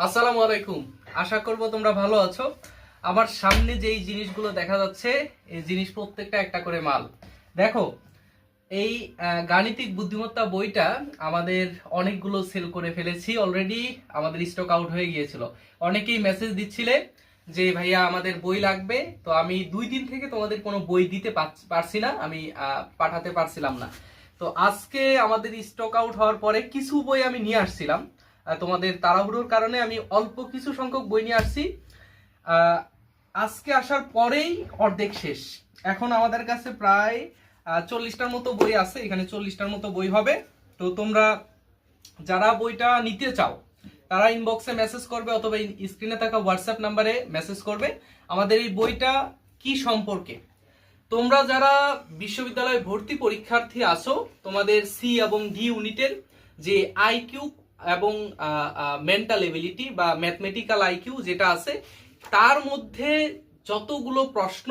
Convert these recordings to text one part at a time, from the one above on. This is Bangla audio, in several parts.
আসসালামু আলাইকুম। আশা করব তোমরা ভালো আছো। আমার সামনে যেই জিনিসগুলো দেখা যাচ্ছে এই জিনিস প্রত্যেকটা একটা করে মাল। দেখো, এই গাণিতিক বুদ্ধিমত্তা বইটা আমাদের অনেকগুলো সেল করে ফেলেছি অলরেডি। আমাদের স্টক আউট হয়ে গিয়েছিল। অনেকেই মেসেজ দিচ্ছিলে যে ভাইয়া আমাদের বই লাগবে। তো আমি 2 দিন থেকে তোমাদের কোনো বই দিতে পারছি না, আমি পাঠাতে পারছিলাম না। তো আজকে আমাদের স্টক আউট হওয়ার পরে কিছু বই আমি নিয়ে আসছিলাম। তোমাদের তাড়াহুড়োর কারণে আমি অল্প কিছু সংখ্যক বই নিয়ে আসছি। আহ, আজকে আসার পরেই অর্ধেক শেষ। এখন আমাদের কাছে প্রায় 40টার মতো বই আছে, এখানে 40টার মতো বই হবে। তো তোমরা যারা বইটা নিতে চাও তারা ইনবক্সে মেসেজ করবে অথবা স্ক্রিনে থাকা হোয়াটসঅ্যাপ নাম্বারে মেসেজ করবে আমাদের এই বইটা কি সম্পর্কে। তোমরা যারা বিশ্ববিদ্যালয়ে ভর্তি পরীক্ষার্থী আছো, তোমাদের সি এবং ডি ইউনিটের যে আইকিউ এবং মেন্টাল এবিলিটি বা ম্যাথমেটিক্যাল আইকিউ যেটা আছে, তার মধ্যে যতগুলো প্রশ্ন,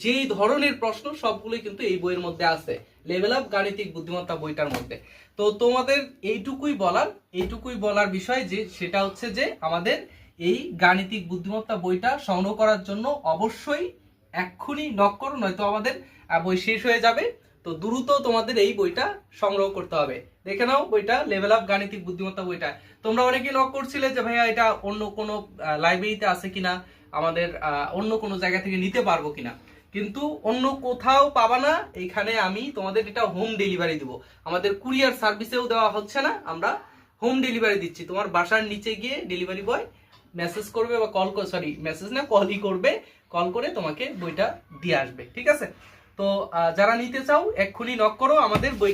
যেই ধরনের প্রশ্ন সবগুলোই কিন্তু এই বইয়ের মধ্যে আছে, লেভেল আপ গাণিতিক বুদ্ধিমত্তা বইটার মধ্যে। তো তোমাদের এইটুকুই বলার বিষয় যে সেটা হচ্ছে যে আমাদের এই গাণিতিক বুদ্ধিমত্তা বইটা সংগ্রহ করার জন্য অবশ্যই এক্ষুনি নক করো, নয়তো আমাদের বই শেষ হয়ে যাবে। তো দ্রুত তোমাদের এই বইটা সংগ্রহ করতে হবে। দেখে নাও বইটা, লেভেল আপ গাণিতিক বুদ্ধিমত্তা বইটা। তোমরা অনেকে নক করছিলে যে ভাইয়া এটা অন্য কোনো লাইব্রেরিতে আছে কিনা, আমাদের অন্য কোনো জায়গা থেকে নিতে পারবো কিনা। কিন্তু অন্য কোথাও পাবা না, এখানে আমি তোমাদের এটা হোম ডেলিভারি দিব। আমাদের কুরিয়ার সার্ভিসেও দেওয়া হচ্ছে না, আমরা হোম ডেলিভারি দিচ্ছি। তোমার বাসার নিচে গিয়ে ডেলিভারি বয় মেসেজ করবে বা কল করে, সরি মেসেজ না, কলই করবে। কল করে তোমাকে বইটা দিয়ে আসবে, ঠিক আছে? তো যারা নিতে চাও এক্ষুনি নক করো। আমাদের বই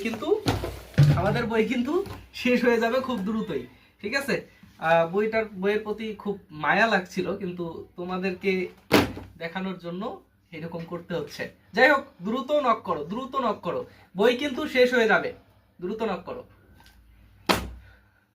কিন্তু শেষ হয়ে যাবে খুব দ্রুতই, ঠিক আছে? বইয়ের প্রতি খুব মায়া লাগছিল, কিন্তু তোমাদেরকে দেখানোর জন্য এরকম করতে হচ্ছে। যাই হোক, দ্রুত নক করো, বই কিন্তু শেষ হয়ে যাবে, দ্রুত নক করো।